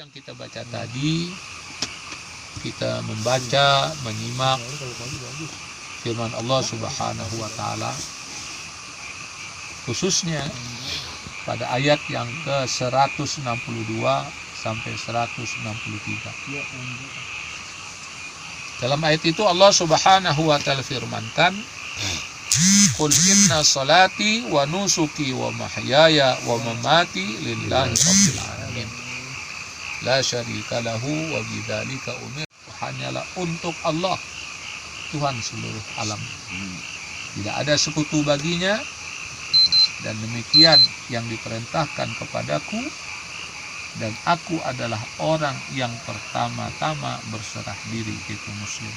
Yang kita baca tadi, kita membaca, menyimak firman Allah Subhanahu wa Ta'ala, khususnya pada ayat yang ke-162 sampai 163. Dalam ayat itu Allah Subhanahu wa Ta'ala firmankan, "Qul inna salati wa nusuki wa mahyaya wa mamati lillahi rabbil alamin. La syarika lahu wa bidzalika umir." Hanyalah untuk Allah, Tuhan seluruh alam. Tidak ada sekutu baginya, dan demikian yang diperintahkan kepadaku, dan aku adalah orang yang pertama-tama berserah diri, itu Muslim.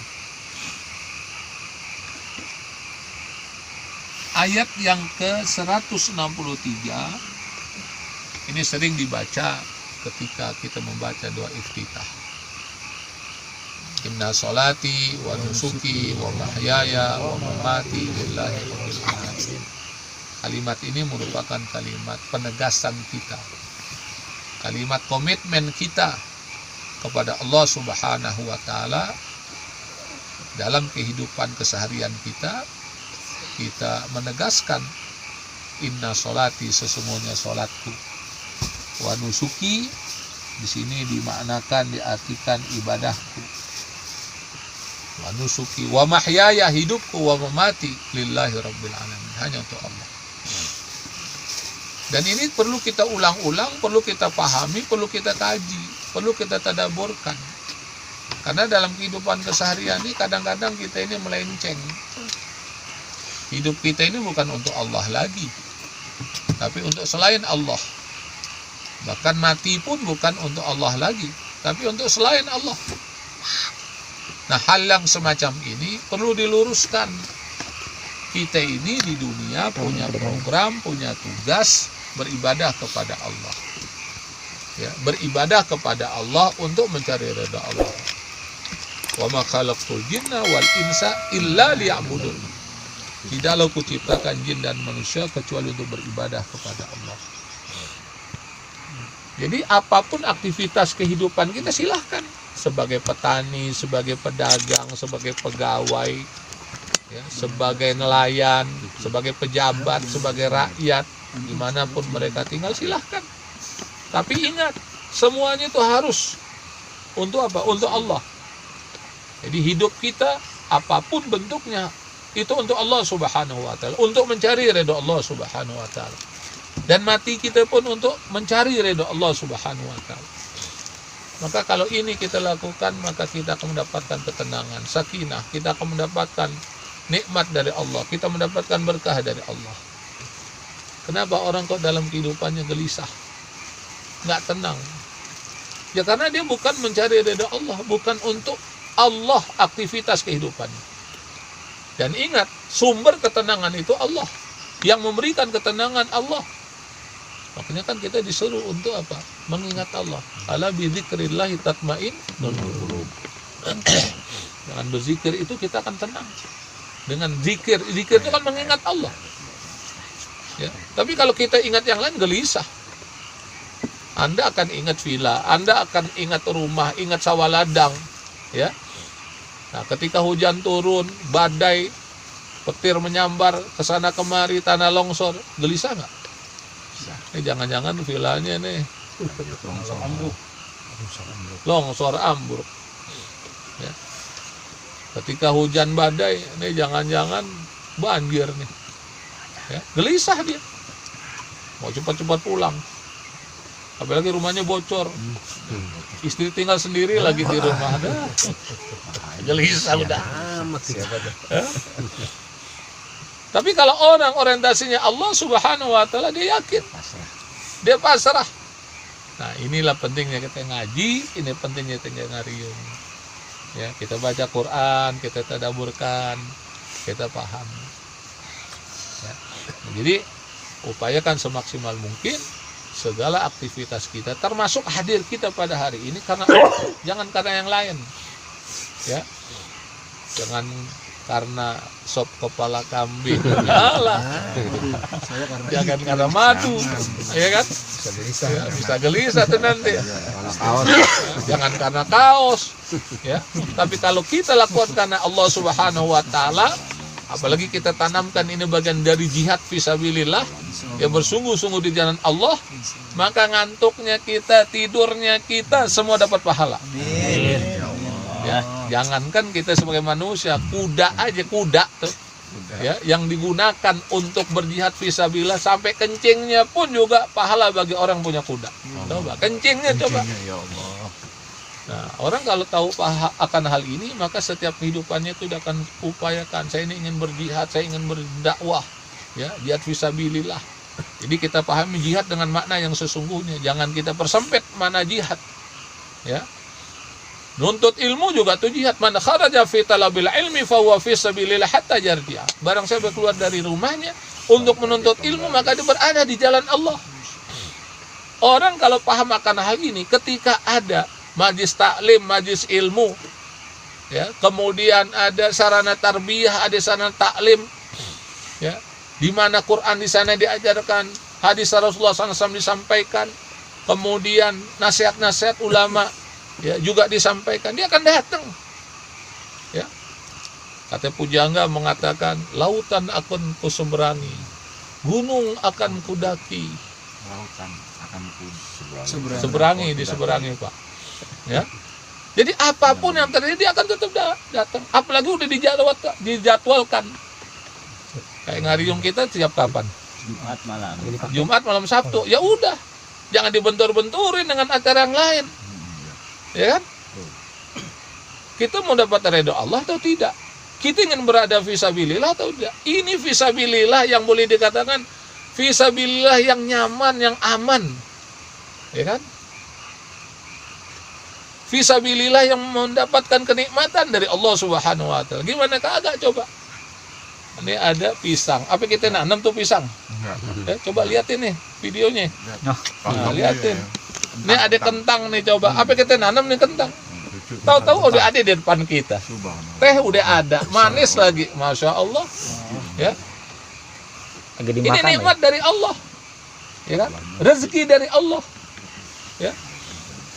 Ayat yang ke-163 ini sering dibaca ketika kita membaca doa iftitah. Inna salati wa nusuki wa mahyaya wa mamati lillahi rabbil alamin. Kalimat ini merupakan kalimat penegasan kita, kalimat komitmen kita kepada Allah Subhanahu wa Ta'ala dalam kehidupan keseharian kita. Kita menegaskan, inna sholati, sesungguhnya sholatku, wa nusuki, di sini dimaknakan, diartikan ibadahku, wa nusuki, wa mahyaya, hidupku, wa mamati lillahi rabbil alamin, hanya untuk Allah. Dan ini perlu kita ulang-ulang, perlu kita pahami, perlu kita kaji, perlu kita tadaburkan. Karena dalam kehidupan keseharian ini kadang-kadang kita ini melenceng. Hidup kita ini bukan untuk Allah lagi, tapi untuk selain Allah. Bahkan mati pun bukan untuk Allah lagi, tapi untuk selain Allah. Nah, hal yang semacam ini perlu diluruskan. Kita ini di dunia punya program, punya tugas beribadah kepada Allah. Ya, beribadah kepada Allah untuk mencari ridha Allah. Wa ma khalaqtul jinna wal insa illa liya'budun. Tidaklah kuciptakan jin dan manusia kecuali untuk beribadah kepada Allah. Jadi apapun aktivitas kehidupan kita silahkan. Sebagai petani, sebagai pedagang, sebagai pegawai, ya, sebagai nelayan, sebagai pejabat, sebagai rakyat, dimanapun mereka tinggal silahkan. Tapi ingat, semuanya itu harus untuk apa? Untuk Allah. Jadi hidup kita apapun bentuknya itu untuk Allah Subhanahu wa Ta'ala, untuk mencari ridha Allah Subhanahu wa Ta'ala. Dan mati kita pun untuk mencari ridha Allah Subhanahu wa Ta'ala. Maka kalau ini kita lakukan, maka kita akan mendapatkan ketenangan, sakinah, kita akan mendapatkan nikmat dari Allah, kita mendapatkan berkah dari Allah. Kenapa orang kok dalam kehidupannya gelisah, nggak tenang? Ya karena dia bukan mencari ridha Allah, bukan untuk Allah aktivitas kehidupannya. Dan ingat, sumber ketenangan itu Allah. Yang memberikan ketenangan Allah. Makanya kan kita disuruh untuk apa? Mengingat Allah. Ala bi dzikrillahi tatmainnul qulub. Dengan berzikir itu kita akan tenang. Dengan zikir itu kan mengingat Allah. Ya. Tapi kalau kita ingat yang lain, gelisah. Anda akan ingat villa, Anda akan ingat rumah, ingat sawah ladang, ya. Nah, ketika hujan turun, badai, petir menyambar ke sana kemari, tanah longsor, gelisah nggak? Ini jangan-jangan villanya nih longsor ambruk. Ya. Ketika hujan badai, ini jangan-jangan banjir nih. Ya. Gelisah dia, mau cepat-cepat pulang. Apalagi rumahnya bocor, istri tinggal sendiri lagi di rumah, ada gelisah udah amat. Tapi kalau orang orientasinya Allah Subhanahu wa Ta'ala, dia yakin, dia pasrah. Nah, inilah pentingnya kita ngaji, ini pentingnya kita ngariung. Ya, kita baca Quran, kita tadaburkan, kita paham. Ya. Jadi upayakan semaksimal mungkin segala aktivitas kita, termasuk hadir kita pada hari ini karena Allah, jangan karena yang lain. Ya, jangan karena sop kepala kambing. Alah. Jangan karena madu. Ya kan? Bisa gelisah tuh nanti. Jangan karena kaos. Ya. Tapi kalau kita lakukan karena Allah Subhanahu wa taala, apalagi kita tanamkan ini bagian dari jihad fisabilillah, yang bersungguh-sungguh di jalan Allah, maka ngantuknya kita, tidurnya kita, semua dapat pahala. Ya, jangankan kita sebagai manusia, kuda aja, kuda tuh, ya, yang digunakan untuk berjihad fisabilillah, sampai kencingnya pun juga pahala bagi orang punya kuda. Coba kencingnya coba. Nah, orang kalau tahu akan hal ini, maka setiap kehidupannya itu akan upayakan, saya ini ingin berjihad, saya ingin berdakwah, ya, jihad fisabilillah. Jadi kita pahami jihad dengan makna yang sesungguhnya, jangan kita persempit makna jihad. Ya. Nuntut ilmu juga tuh jihad. Man kharaja fi talabil ilmi fa huwa fi sabilillah hatta yarji'a. Barang siapa keluar dari rumahnya untuk menuntut ilmu, maka dia berada di jalan Allah. Orang kalau paham akan hal ini, ketika ada majlis taklim, majlis ilmu, ya, kemudian ada sarana tarbiyah, ada sarana taklim, ya, di mana Quran di sana diajarkan, hadis Rasulullah SAW disampaikan, kemudian nasihat-nasihat ulama, ya, juga disampaikan, dia akan datang. Ya. Kata Pujangga mengatakan, lautan akan kuseberangi, gunung akan kudaki, lautan akan seberangi, diseberangi, Pak. Ya. Jadi apapun yang terjadi dia akan tetap datang. Apalagi udah dijadwalkan. Kayak ngariung kita tiap kapan? Jumat malam Sabtu. Ya udah, jangan dibentur-benturin dengan acara yang lain. Ya kan? Kita mau dapat ridho Allah atau tidak? Kita ingin berada fisabilillah atau tidak? Ini fisabilillah yang boleh dikatakan fisabilillah yang nyaman, yang aman. Ya kan? Fisabilillah yang mendapatkan kenikmatan dari Allah Subhanahu wa taala. Gimana kagak coba? Ini ada pisang. Apa kita nanam tuh pisang? Ya, coba liatin nih videonya. Nah, liatin. Ini ada kentang nih, coba. Apa kita nanam nih kentang? Tahu-tahu udah ada di depan kita. Teh udah ada, manis lagi. Masya Allah. Ya. Ini nikmat dari Allah. Ya kan? Rezeki dari Allah. Ya.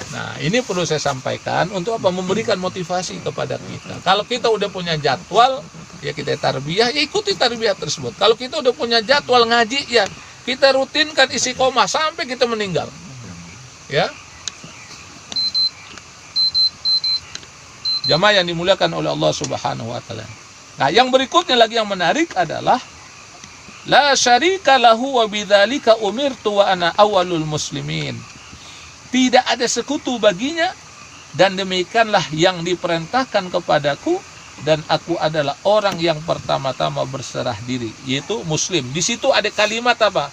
Nah, ini perlu saya sampaikan untuk apa? Memberikan motivasi kepada kita. Kalau kita udah punya jadwal, ya kita tarbiyah, ya ikuti tarbiyah tersebut. Kalau kita udah punya jadwal ngaji, ya kita rutinkan istiqomah sampai kita meninggal. Ya. Jamaah yang dimuliakan oleh Allah Subhanahu wa taala. Nah, yang berikutnya lagi yang menarik adalah la syarika lahu wa bidzalika umirtu wa ana awwalul muslimin. Tidak ada sekutu baginya, dan demikianlah yang diperintahkan kepadaku, dan aku adalah orang yang pertama-tama berserah diri, yaitu muslim. Di situ ada kalimat apa?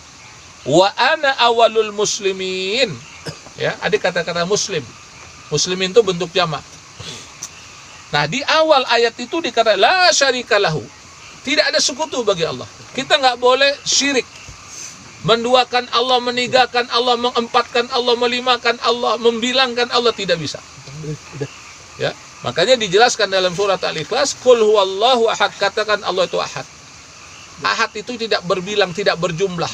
Wa ana awalul muslimin. Ya, ada kata-kata muslim. Muslimin itu bentuk jamak. Nah, di awal ayat itu dikatakan la syarika lahu. Tidak ada sekutu bagi Allah. Kita nggak boleh syirik. Menduakan Allah, meninggalkan Allah, mengempatkan Allah, melimakan Allah, membilangkan Allah, tidak bisa. Ya, makanya dijelaskan dalam surat Al-Ikhlas, qul huwallahu ahad, katakan Allah itu ahad. Ahad itu tidak berbilang, tidak berjumlah.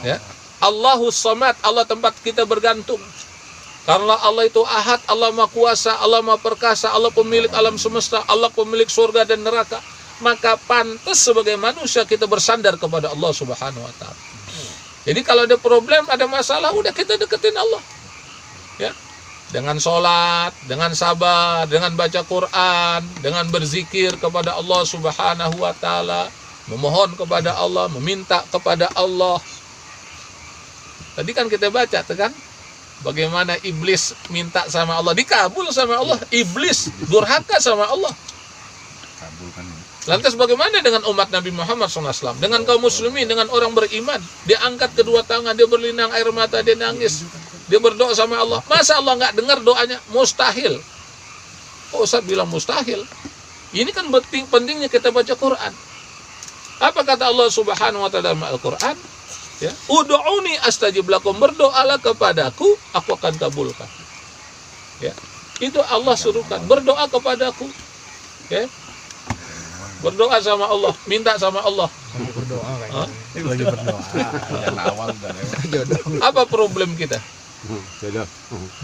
Ya. Allahus samad, Allah tempat kita bergantung. Karena Allah itu ahad, Allah Maha Kuasa, Allah Maha Perkasa, Allah pemilik alam semesta, Allah pemilik surga dan neraka. Maka pantas sebagai manusia kita bersandar kepada Allah Subhanahu wa taala. Jadi kalau ada problem, ada masalah, udah kita deketin Allah. Ya. Dengan sholat, dengan sabar, dengan baca Quran, dengan berzikir kepada Allah Subhanahu wa taala, memohon kepada Allah, meminta kepada Allah. Tadi kan kita baca kan, bagaimana iblis minta sama Allah, dikabul sama Allah. Iblis durhaka sama Allah. Lantas bagaimana dengan umat Nabi Muhammad SAW, dengan kaum muslimin, dengan orang beriman? Dia angkat kedua tangan, dia berlinang air mata, dia nangis, dia berdoa sama Allah. Masa Allah nggak dengar doanya? Mustahil. Oh, Ustaz bilang mustahil. Ini kan pentingnya kita baca Quran. Apa kata Allah Subhanahu wa taala dalam Al-Quran? Ya, ud'uni astajib lakum, berdoalah kepadaku, aku akan kabulkan. Ya, itu Allah suruhkan, berdoa kepadaku. Ya. Berdoa sama Allah, minta sama Allah. Berdoa Hah? kayaknya. Lagi berdoa. Yang awal udah lewat. Jodoh. Apa problem kita? Jodoh.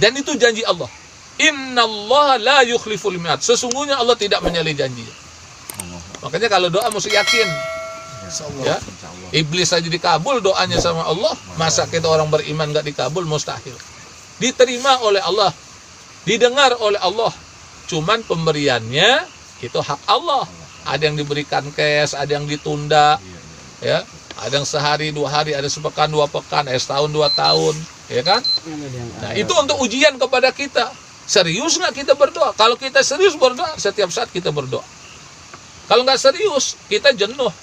Dan itu janji Allah. Innallaha la yukhliful mi'ad. Sesungguhnya Allah tidak menyalahi janji. Makanya kalau doa mesti yakin. Insyaallah. Ya. Insya Allah. Iblis aja dikabul doanya sama Allah. Masa kita orang beriman gak dikabul? Mustahil. Diterima oleh Allah, didengar oleh Allah. Cuman pemberiannya itu hak Allah. Ada yang diberikan cash, ada yang ditunda, Iya, iya. ya. Ada yang sehari, 2 hari, ada sepekan, 2 pekan, setahun, 2 tahun, ya kan? Nah, itu untuk ujian kepada kita. Serius nggak kita berdoa? Kalau kita serius berdoa, setiap saat kita berdoa. Kalau nggak serius, kita jenuh.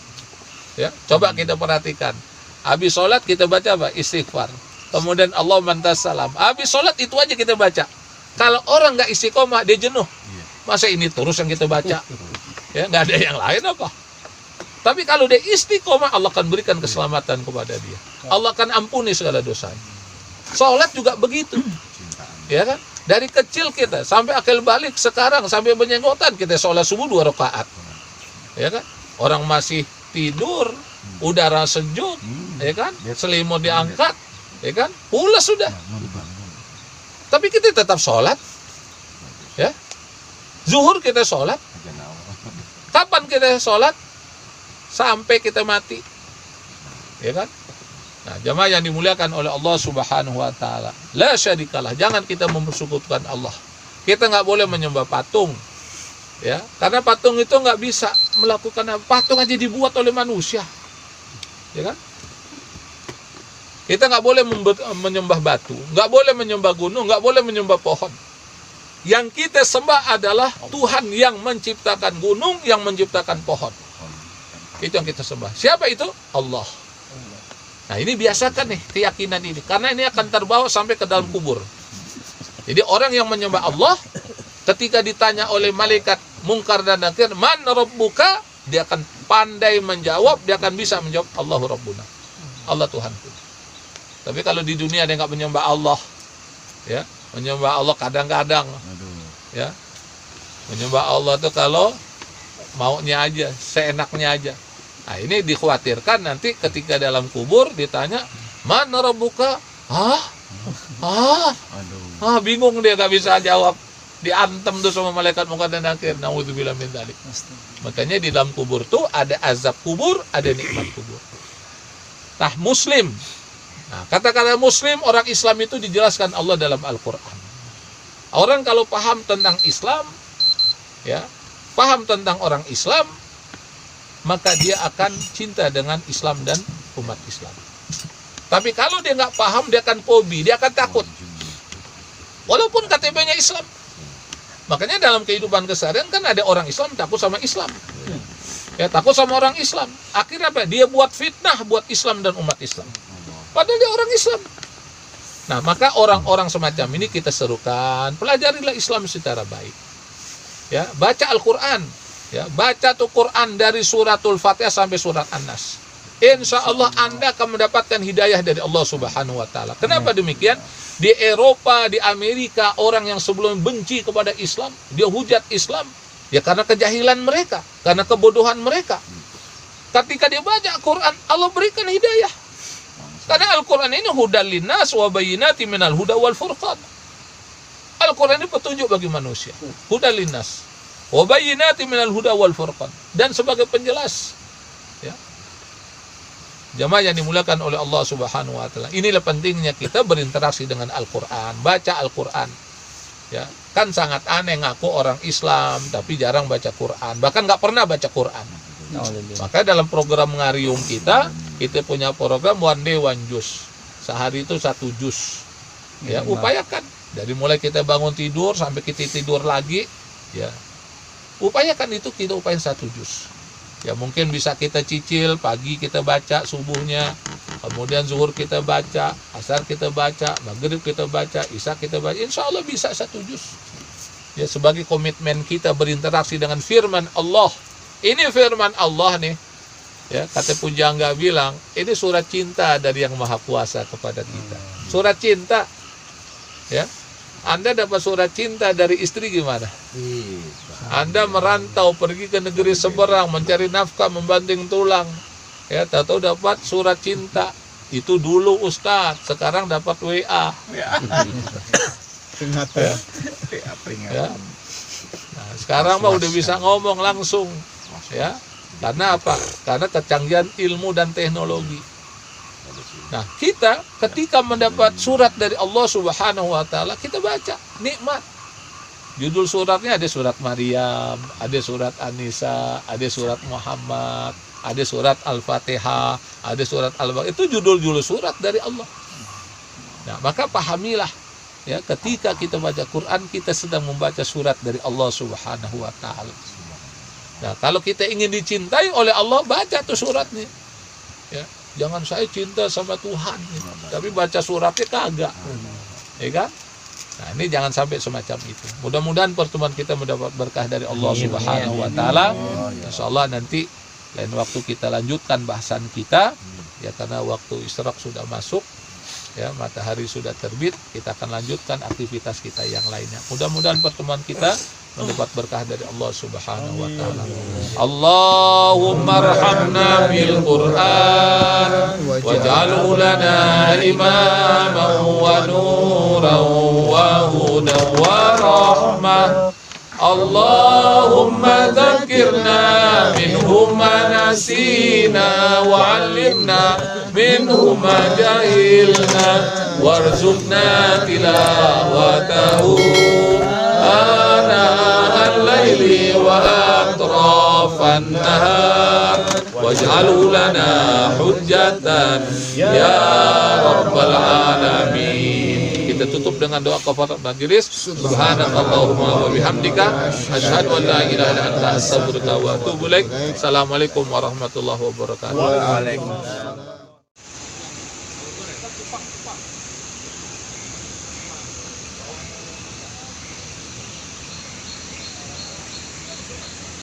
Ya, coba kita perhatikan. Habis sholat kita baca apa? Istighfar. Kemudian Allah mantas salam. Habis sholat itu aja kita baca. Kalau orang nggak istiqomah, dia jenuh. Iya. Masa ini terus yang kita baca? Ya, nggak ada yang lain apa? Tapi kalau dia istiqomah, Allah akan berikan keselamatan kepada dia. Allah akan ampuni segala dosanya. Sholat juga begitu. Cintaan. Ya kan? Dari kecil kita sampai akil balik sekarang sampai benyenggotan kita sholat subuh 2 rakaat. Ya kan? Orang masih tidur, udara sejuk, ya kan? Selimut diangkat, ya kan? Pulas sudah. Tapi kita tetap sholat. Ya. Zuhur kita sholat. Ajan awal. Kapan kita sholat? Sampai kita mati. Ya kan? Nah, jamaah yang dimuliakan oleh Allah Subhanahu wa taala. La syarikalah, jangan kita mempersekutukan Allah. Kita nggak boleh menyembah patung. Ya, karena patung itu nggak bisa melakukan apa. Patung aja dibuat oleh manusia. Ya kan? Kita nggak boleh menyembah batu, nggak boleh menyembah gunung, nggak boleh menyembah pohon. Yang kita sembah adalah Tuhan yang menciptakan gunung, yang menciptakan pohon. Itu yang kita sembah. Siapa itu? Allah. Nah, ini biasakan nih keyakinan ini, karena ini akan terbawa sampai ke dalam kubur. Jadi orang yang menyembah Allah, ketika ditanya oleh malaikat Munkar dan Nakir, man rabbuka, dia akan pandai menjawab, dia akan bisa menjawab, Allahu Rabbuna, Allah Tuhanku. Tapi kalau di dunia dia nggak menyembah Allah, ya, menyembah Allah kadang-kadang, Aduh. ya, menyembah Allah itu kalau maunya aja, seenaknya aja. Nah, ini dikhawatirkan nanti ketika dalam kubur ditanya, mana rabbuka? Aduh. Bingung dia nggak bisa jawab. Diantem tuh sama malaikat Munkar dan Nakir. Nauzubillah min dzalik. Makanya di dalam kubur tuh ada azab kubur, ada nikmat kubur. Nah, muslim. Nah, kata-kata muslim, orang Islam itu dijelaskan Allah dalam Al-Quran. Orang kalau paham tentang Islam, ya, paham tentang orang Islam, maka dia akan cinta dengan Islam dan umat Islam. Tapi kalau dia nggak paham, dia akan fobi, dia akan takut. Walaupun KTP-nya Islam. Makanya dalam kehidupan keseharian kan ada orang Islam takut sama Islam. Ya, takut sama orang Islam. Akhirnya apa? Dia buat fitnah buat Islam dan umat Islam. Padahal dia orang Islam. Nah, maka orang-orang semacam ini kita serukan, pelajarilah Islam secara baik. Ya, baca Al-Quran. Ya, baca tuh Quran dari suratul Fatihah sampai surat An-Nas. Insya Allah Anda akan mendapatkan hidayah dari Allah Subhanahu wa taala. Kenapa demikian? Di Eropa, di Amerika, orang yang sebelum benci kepada Islam, dia hujat Islam. Ya karena kejahilan mereka, karena kebodohan mereka. Ketika dia baca Quran, Allah berikan hidayah. Karena Al-Quran ini hudal linnas wa bayyinati minal huda wal furqan. Al-Quran ini petunjuk bagi manusia. Hudal linnas wa bayyinati minal huda wal furqan, dan sebagai penjelas. Ya. Jamaah yang dimuliakan oleh Allah Subhanahu wa taala. Inilah pentingnya kita berinteraksi dengan Al-Qur'an, baca Al-Qur'an. Ya, kan sangat aneh ngaku orang Islam tapi jarang baca Quran, bahkan nggak pernah baca Quran. Maka dalam program Ngarium kita punya program one day one juz. Sehari itu 1 juz. Ya, upayakan dari mulai kita bangun tidur sampai kita tidur lagi, ya. Upayakan itu, kita upayain 1 juz. Ya, mungkin bisa kita cicil, pagi kita baca subuhnya, kemudian zuhur kita baca, asar kita baca, maghrib kita baca, isya kita baca, insya Allah bisa 1 juz. Ya, sebagai komitmen kita berinteraksi dengan firman Allah. Ini firman Allah nih, ya, kata Pujangga bilang, ini surat cinta dari Yang Maha Kuasa kepada kita. Surat cinta, ya. Anda dapat surat cinta dari istri gimana? Anda merantau pergi ke negeri seberang mencari nafkah, membanting tulang, ya tahu dapat surat cinta. Itu dulu Ustadz, sekarang dapat WA. Peringatan. Ya. Nah, sekarang mah udah bisa ngomong langsung, ya. Karena apa? Karena kecanggihan ilmu dan teknologi. Nah, kita ketika mendapat surat dari Allah Subhanahu wa taala, kita baca, nikmat. Judul suratnya ada surat Maryam, ada surat An-Nisa, ada surat Muhammad, ada surat Al-Fatihah, ada surat Al-Baqarah. Itu judul-judul surat dari Allah. Nah, maka pahamilah, ya, ketika kita baca Quran, kita sedang membaca surat dari Allah Subhanahu wa taala. Nah, kalau kita ingin dicintai oleh Allah, baca tuh suratnya. Ya, jangan saya cinta sama Tuhan, tapi baca suratnya kagak. Ya kan? Nah, ini jangan sampai semacam itu. Mudah-mudahan pertemuan kita mendapat berkah dari Allah Subhanahu wa taala. Insyaallah nanti lain waktu kita lanjutkan bahasan kita, ya, karena waktu isyraq sudah masuk, ya, matahari sudah terbit, kita akan lanjutkan aktivitas kita yang lainnya. Mudah-mudahan pertemuan kita mendapat berkah dari Allah Subhanahu wa taala. Allahumma arhamna bil Qur'an waj'alhu lana imaman wa nuran wa hudan wa rahmah. Allahumma dzakirna minhu ma nasina wa 'allimna minhu ma jahilna warzuqna tilawatahu ana al-laili wa atrafan nahar waj'alhu lana hujjatan ya rabbal alamin. Kita tutup dengan doa kafarat majelis. Subhanakallahumma wa bihamdika asyhadu an la ilaha illa anta astaghfiruka wa atubu ilaik. Assalamualaikum warahmatullahi wabarakatuh. Waalaikumsalam.